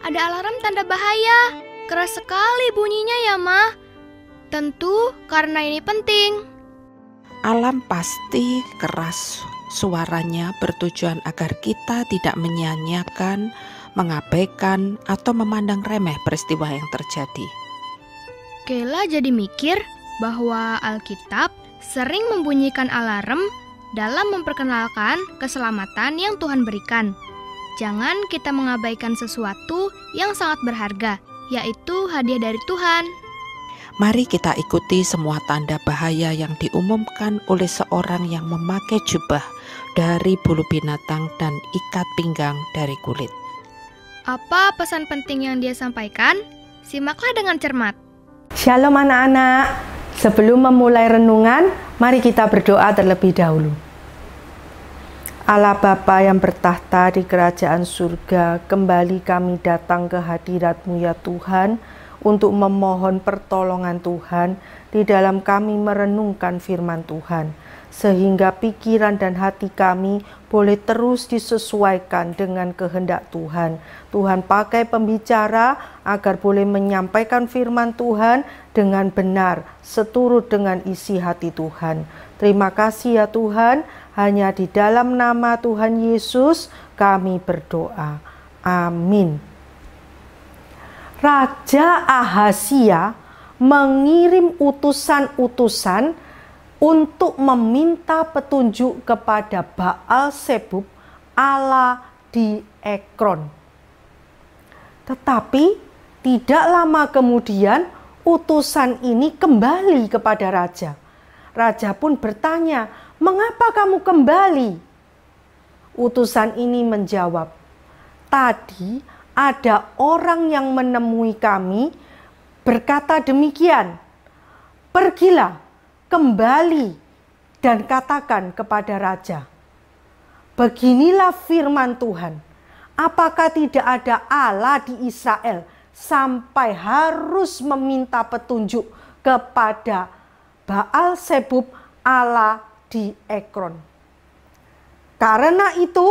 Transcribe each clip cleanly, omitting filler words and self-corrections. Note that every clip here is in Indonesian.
ada alarm tanda bahaya. Keras sekali bunyinya ya, Ma. Tentu karena ini penting. Alarm pasti keras. Suaranya bertujuan agar kita tidak menyia-nyiakan, mengabaikan, atau memandang remeh peristiwa yang terjadi. Kela jadi mikir bahwa Alkitab sering membunyikan alarm dalam memperkenalkan keselamatan yang Tuhan berikan. Jangan kita mengabaikan sesuatu yang sangat berharga, yaitu hadiah dari Tuhan. Mari kita ikuti semua tanda bahaya yang diumumkan oleh seorang yang memakai jubah dari bulu binatang dan ikat pinggang dari kulit. Apa pesan penting yang dia sampaikan? Simaklah dengan cermat. Shalom anak-anak. Sebelum memulai renungan, mari kita berdoa terlebih dahulu. Allah Bapa yang bertahta di kerajaan surga, kembali kami datang ke hadirat-Mu ya Tuhan, untuk memohon pertolongan Tuhan di dalam kami merenungkan firman Tuhan, sehingga pikiran dan hati kami boleh terus disesuaikan dengan kehendak Tuhan. Tuhan pakai pembicara agar boleh menyampaikan firman Tuhan dengan benar, seturut dengan isi hati Tuhan. Terima kasih ya Tuhan, hanya di dalam nama Tuhan Yesus kami berdoa. Amin. Raja Ahazia mengirim utusan-utusan untuk meminta petunjuk kepada Baal-Zebub Allah di Ekron. Tetapi tidak lama kemudian utusan ini kembali kepada raja. Raja pun bertanya, "Mengapa kamu kembali?" Utusan ini menjawab, "Tadi ada orang yang menemui kami berkata demikian, pergilah kembali dan katakan kepada raja, beginilah firman Tuhan, apakah tidak ada Allah di Israel sampai harus meminta petunjuk kepada Baal-Zebub Allah di Ekron. Karena itu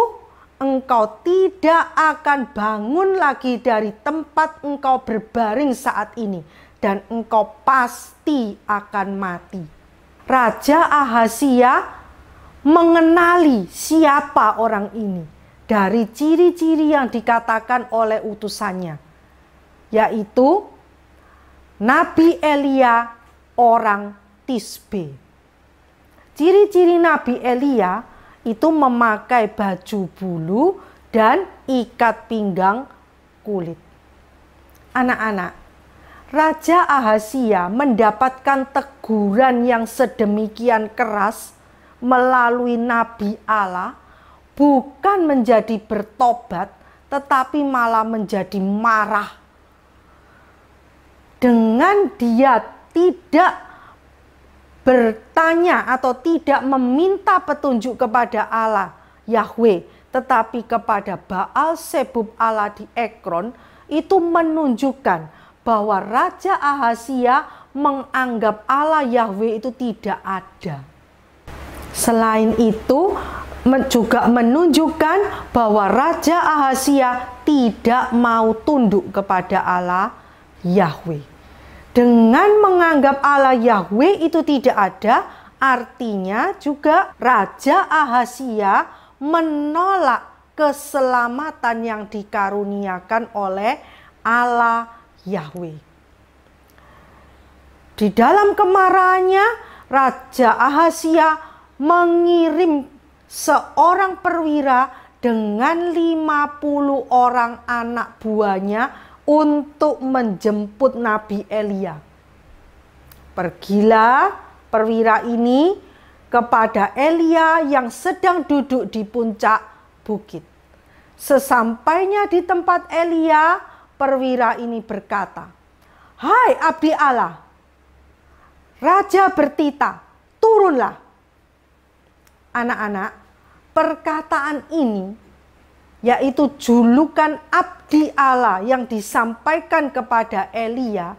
engkau tidak akan bangun lagi dari tempat engkau berbaring saat ini, dan engkau pasti akan mati." Raja Ahazia mengenali siapa orang ini dari ciri-ciri yang dikatakan oleh utusannya, yaitu Nabi Elia orang Tisbe. Ciri-ciri Nabi Elia itu memakai baju bulu dan ikat pinggang kulit. Anak-anak, Raja Ahazia mendapatkan teguran yang sedemikian keras melalui Nabi Allah, bukan menjadi bertobat, tetapi malah menjadi marah. Dengan dia tidak bertanya atau tidak meminta petunjuk kepada Allah Yahweh, tetapi kepada Baal-Zebub Allah di Ekron, itu menunjukkan bahwa Raja Ahazia menganggap Allah Yahweh itu tidak ada. Selain itu juga menunjukkan bahwa Raja Ahazia tidak mau tunduk kepada Allah Yahweh. Dengan menganggap Allah Yahweh itu tidak ada, artinya juga Raja Ahazia menolak keselamatan yang dikaruniakan oleh Allah Yahweh. Di dalam kemarahannya, Raja Ahazia mengirim seorang perwira dengan 50 orang anak buahnya untuk menjemput Nabi Elia. Pergilah perwira ini kepada Elia yang sedang duduk di puncak bukit. Sesampainya di tempat Elia, perwira ini berkata, "Hai abdi Allah, raja bertita, turunlah." Anak-anak, perkataan ini, yaitu julukan abdi Allah yang disampaikan kepada Elia,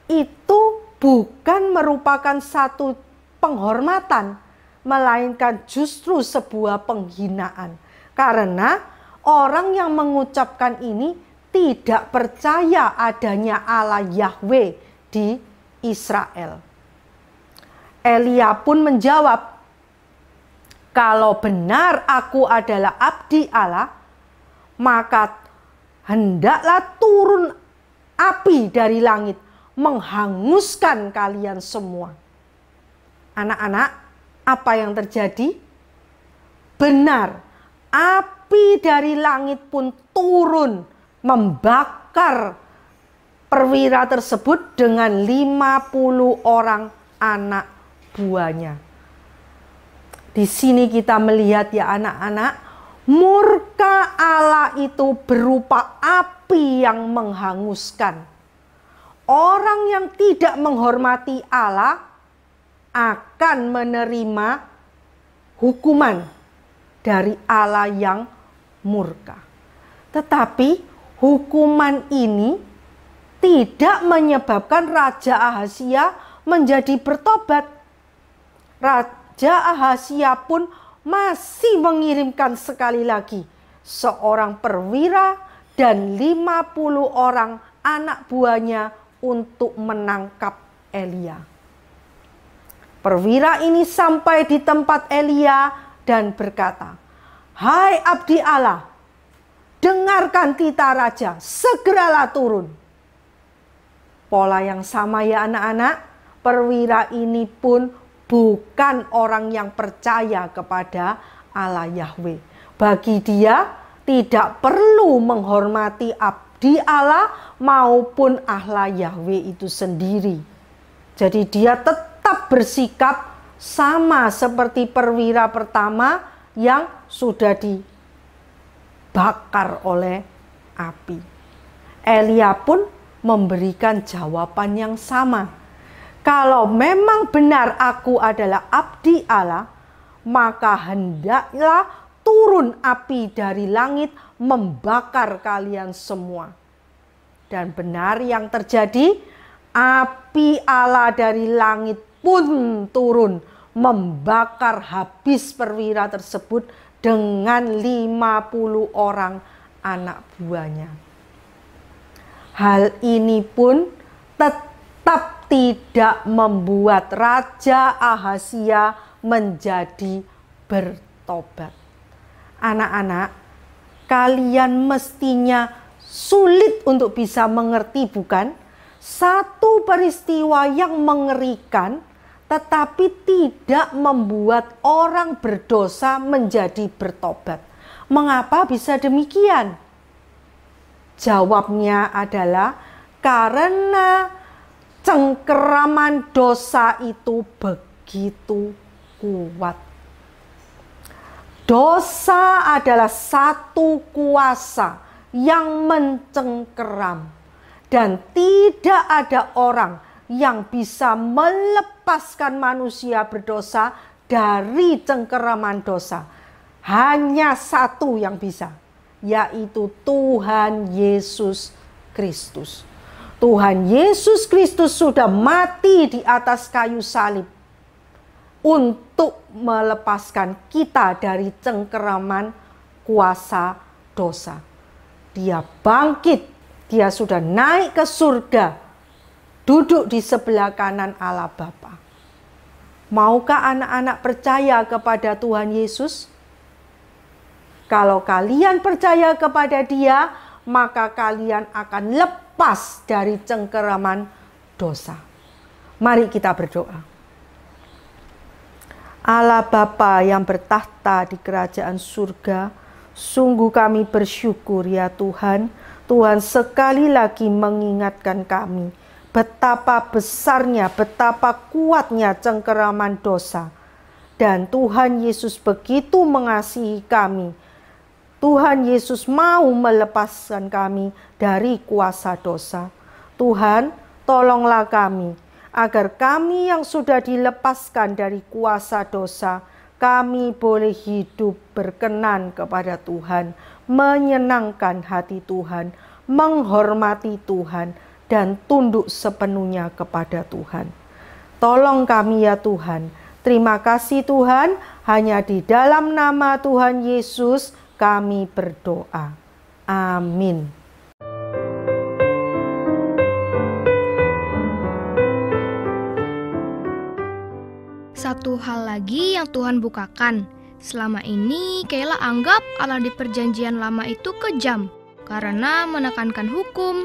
itu bukan merupakan satu penghormatan, melainkan justru sebuah penghinaan. Karena orang yang mengucapkan ini tidak percaya adanya Allah Yahweh di Israel. Elia pun menjawab, "Kalau benar aku adalah abdi Allah, maka hendaklah turun api dari langit menghanguskan kalian semua." Anak-anak, apa yang terjadi? Benar, api dari langit pun turun membakar perwira tersebut dengan 50 orang anak buahnya. Di sini kita melihat ya anak-anak, murka Allah itu berupa api yang menghanguskan. Orang yang tidak menghormati Allah akan menerima hukuman dari Allah yang murka. Tetapi hukuman ini tidak menyebabkan Raja Ahazia menjadi bertobat. Raja Ahazia pun masih mengirimkan sekali lagi seorang perwira dan 50 orang anak buahnya untuk menangkap Elia. Perwira ini sampai di tempat Elia dan berkata, "Hai abdi Allah, dengarkan titah raja, segeralah turun." Pola yang sama ya anak-anak, perwira ini pun bukan orang yang percaya kepada Allah Yahweh. Bagi dia tidak perlu menghormati abdi Allah maupun Allah Yahweh itu sendiri. Jadi dia tetap bersikap sama seperti perwira pertama yang sudah dibakar oleh api. Elia pun memberikan jawaban yang sama. "Kalau memang benar aku adalah abdi Allah, maka hendaklah turun api dari langit membakar kalian semua." Dan benar yang terjadi, api Allah dari langit pun turun membakar habis perwira tersebut dengan 50 orang anak buahnya. Hal ini pun tetap tidak membuat Raja Ahazia menjadi bertobat. Anak-anak, kalian mestinya sulit untuk bisa mengerti, bukan? Satu peristiwa yang mengerikan tetapi tidak membuat orang berdosa menjadi bertobat. Mengapa bisa demikian? Jawabnya adalah karena cengkeraman dosa itu begitu kuat. Dosa adalah satu kuasa yang mencengkeram, dan tidak ada orang yang bisa melepaskan manusia berdosa dari cengkeraman dosa. Hanya satu yang bisa, yaitu Tuhan Yesus Kristus. Tuhan Yesus Kristus sudah mati di atas kayu salib untuk melepaskan kita dari cengkeraman kuasa dosa. Dia bangkit, dia sudah naik ke surga, duduk di sebelah kanan Allah Bapa. Maukah anak-anak percaya kepada Tuhan Yesus? Kalau kalian percaya kepada Dia, maka kalian akan lepas dari cengkeraman dosa. Mari kita berdoa. Allah Bapa yang bertahta di kerajaan surga, sungguh kami bersyukur ya Tuhan. Tuhan sekali lagi mengingatkan kami betapa besarnya, betapa kuatnya cengkeraman dosa. Dan Tuhan Yesus begitu mengasihi kami. Tuhan Yesus mau melepaskan kami dari kuasa dosa. Tuhan, tolonglah kami, agar kami yang sudah dilepaskan dari kuasa dosa, kami boleh hidup berkenan kepada Tuhan, menyenangkan hati Tuhan, menghormati Tuhan, dan tunduk sepenuhnya kepada Tuhan. Tolong kami ya Tuhan. Terima kasih Tuhan, hanya di dalam nama Tuhan Yesus kami berdoa. Amin. Satu hal lagi yang Tuhan bukakan. Selama ini Kayla anggap Allah di perjanjian lama itu kejam karena menekankan hukum.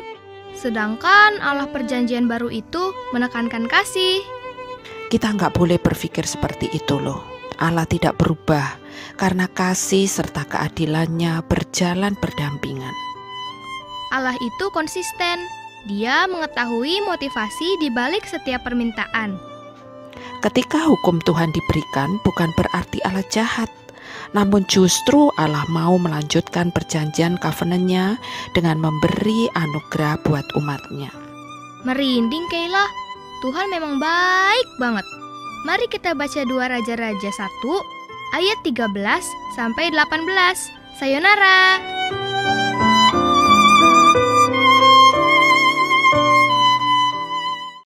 Sedangkan Allah perjanjian baru itu menekankan kasih. Kita nggak boleh berpikir seperti itu loh. Allah tidak berubah karena kasih serta keadilannya berjalan berdampingan. Allah itu konsisten. Dia mengetahui motivasi di balik setiap permintaan. Ketika hukum Tuhan diberikan bukan berarti Allah jahat, namun justru Allah mau melanjutkan perjanjian covenant-Nya dengan memberi anugerah buat umat-Nya. Merinding Kayla, Tuhan memang baik banget. Mari kita baca 2 Raja-Raja 1 ayat 13 sampai 18. Sayonara.